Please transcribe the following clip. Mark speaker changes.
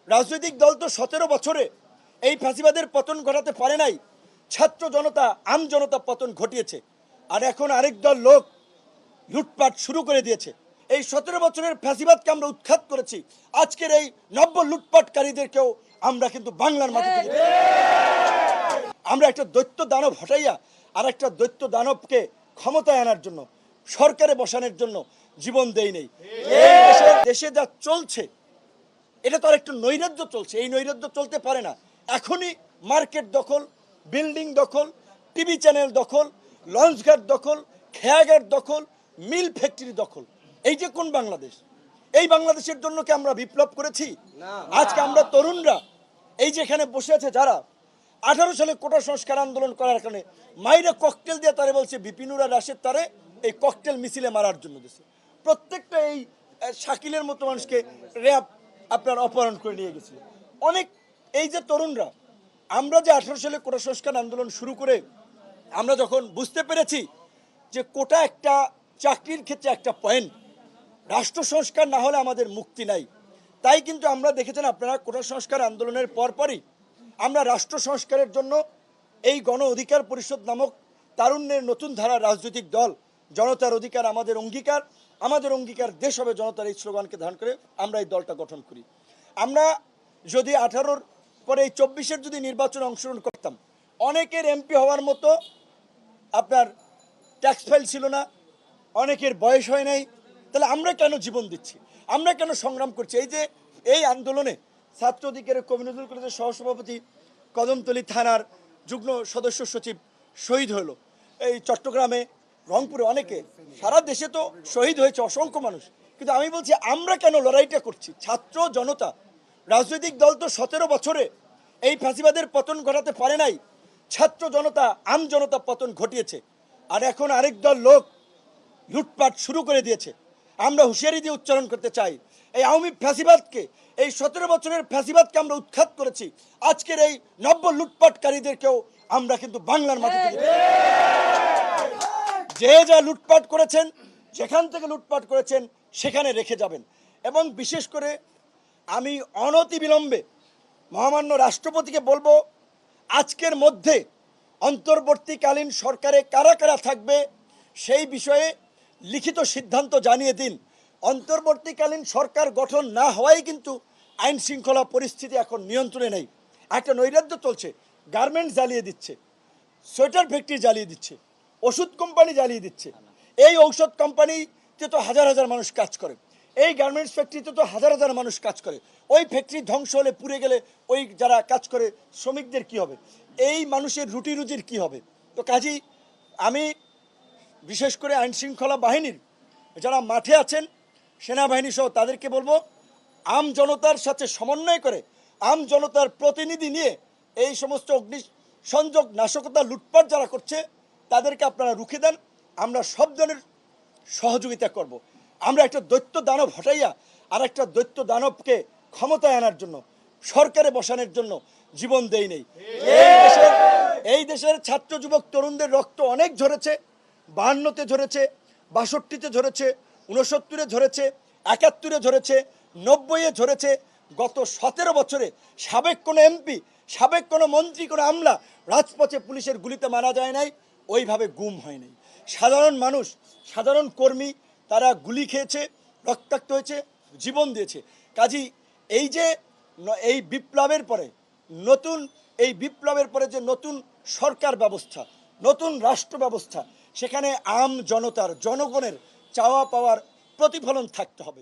Speaker 1: রাজনৈতিক দল তো 17 বছরে এই ফ্যাসিবাদের পতন ঘটাতে পারে নাই। ছাত্র জনতা, আম জনতা পতন ঘটিয়েছে। আর এখন আরেক দল লোক লুটপাট শুরু করে দিয়েছে। এই 17 বছরের ফ্যাসিবাদকে আমরা উৎখাত করেছি। আজকের এই নব্য লুটপাটকারীদেরকেও আমরা কিন্তু বাংলার মাটিতে আমরা একটা দৈত্য দানব হটাইয়া আর একটা দৈত্য দানবকে ক্ষমতায় আনার জন্য, সরকারে বসানোর জন্য জীবন দেই নেই। এই দেশে যা চলছে এটা তো আর একটা নৈরাজ্য চলছে। এই নৈরাজ্য চলতে পারে না। এখনই মার্কেট দখল, বিল্ডিং দখল, টিভি চ্যানেল দখল, লঞ্চঘাট দখল, খেয়াঘাট দখল, মিল ফ্যাক্টরি দখল। এই যে কোন বাংলাদেশ? এই বাংলাদেশের জন্য কি আমরা বিপ্লব করেছি? আজকে আমরা তরুণরা এই যে এখানে বসে আছে যারা 18 সালে কোটা সংস্কার আন্দোলন করার কারণে মাইরে ককটেল দিয়ে তারে বলছে বিপিনুরা রাশেদ তারে এই ককটেল মিছিলে মারার জন্য দিয়েছে। প্রত্যেকটা এই শাকিলের মতো মানুষকে র্যাব আপনার অপহরণ করে নিয়ে গেছিল। অনেক এই যে তরুণরা আমরা যে 18 সালে কোটা সংস্কার আন্দোলন শুরু করে আমরা যখন বুঝতে পেরেছি যে কোটা একটা চাকরির ক্ষেত্রে একটা পয়েন্ট, রাষ্ট্র সংস্কার না হলে আমাদের মুক্তি নাই। তাই কিন্তু আমরা দেখেছেন আপনারা কোটা সংস্কার আন্দোলনের পরপরই আমরা রাষ্ট্র সংস্কারের জন্য এই গণ অধিকার পরিষদ নামক তারুণ্যের নতুন ধারা রাজনৈতিক দল, জনতার অধিকার আমাদের অঙ্গীকার, আমাদের অঙ্গীকার দেশ হবে জনতার, এই স্লোগানকে ধারণ করে আমরা এই দলটা গঠন করি। আমরা যদি 18-র পরে এই 24-এর যদি নির্বাচনে অংশগ্রহণ করতাম, অনেকের এমপি হওয়ার মতো আপনার ট্যাক্স ফাইল ছিল না, অনেকের বয়স হয় নাই। তাহলে আমরা কেন জীবন দিচ্ছি? আমরা কেন সংগ্রাম করছি? এই যে এই আন্দোলনে ছাত্র অধিকারের কমিউনিটি কলেজের সহসভাপতি, কদমতলী থানার যুগ্ম সদস্য সচিব শহীদ হলো, এই চট্টগ্রামে, রংপুরে, অনেকে, সারা দেশে তো শহীদ হয়েছে অসংখ্য মানুষ। কিন্তু আমি বলছি আমরা কেন লড়াইটা করছি? ছাত্র জনতা, রাজনৈতিক দল তো 17 বছরে এই ফ্যাসিবাদের পতন ঘটাতে পারে নাই। ছাত্র জনতা, আম জনতা পতন ঘটিয়েছে। আর এখন আরেক দল লোক লুটপাট শুরু করে দিয়েছে। আমরা হুঁশিয়ারি দিয়ে উচ্চারণ করতে চাই, এই আওয়ামী ফ্যাসিবাদকে, এই 17 বছরের ফ্যাসিবাদকে আমরা উৎখাত করেছি। আজকের এই নব্য লুটপাটকারীদেরকেও আমরা কিন্তু বাংলার মাটিতে যে যা লুটপাট করেছেন, যেখান থেকে লুটপাট করেছেন সেখানে রেখে যাবেন। এবং বিশেষ করে আমি অনতিবিলম্বে মহামান্য রাষ্ট্রপতিকে বলবো, আজকের মধ্যে অন্তর্বর্তীকালীন সরকারে কারা কারা থাকবে সেই বিষয়ে লিখিত সিদ্ধান্ত জানিয়ে দিন। অন্তর্বর্তীকালীন সরকার গঠন না হওয়াই কিন্তু আইন শৃঙ্খলা পরিস্থিতি এখন নিয়ন্ত্রণে নেই। একটা নৈরাজ্য চলছে। গার্মেন্টস জ্বালিয়ে দিচ্ছে, সোয়েটার ফ্যাক্টরি জ্বালিয়ে দিচ্ছে, ওষুধ কোম্পানি জ্বালিয়ে দিচ্ছে। এই ঔষধ কোম্পানিতে তো হাজার হাজার মানুষ কাজ করে, এই গার্মেন্টস ফ্যাক্টরিতে তো হাজার হাজার মানুষ কাজ করে। ওই ফ্যাক্টরি ধ্বংস হলে, পুড়ে গেলে ওই যারা কাজ করে শ্রমিকদের কি হবে? এই মানুষের রুটি রুজির কি হবে? তো কাজেই আমি বিশেষ করে আইন শৃঙ্খলা বাহিনীর যারা মাঠে আছেন, সেনাবাহিনী সহ তাদেরকে বলবো, আম জনতার সাথে সমন্বয় করে, আম জনতার প্রতিনিধি নিয়ে এই সমস্ত অগ্নিসংযোগ, নাশকতা, লুটপাট যারা করছে তাদেরকে আপনারা রুখে দেন। আমরা সব ধরনের সহযোগিতা করব। আমরা একটা দৈত্য দানব হটাইয়া আর একটা দৈত্য দানবকে ক্ষমতায় আনার জন্য, সরকারে বসানোর জন্য জীবন দেই নেই। এই দেশের ছাত্র যুবক তরুণদের রক্ত অনেক ঝরেছে। 52-তে ঝরেছে, 62-তে ঝরেছে, 69-এ ঝরেছে, 71-এ ঝরেছে, 90-এ ঝরেছে। গত 17 বছরে সাবেক কোনো এমপি, সাবেক কোনো মন্ত্রী, কোনো আমলা রাজপথে পুলিশের গুলিতে মারা যায় নাই, ওইভাবে গুম হয় নাই। সাধারণ মানুষ, সাধারণ কর্মী তারা গুলি খেয়েছে, রক্তাক্ত হয়েছে, জীবন দিয়েছে। কাজেই এই যে এই বিপ্লবের পরে যে নতুন সরকার ব্যবস্থা, নতুন রাষ্ট্র ব্যবস্থা, সেখানে আম জনতার, জনগণের চাওয়া পাওয়ার প্রতিফলন থাকতে হবে।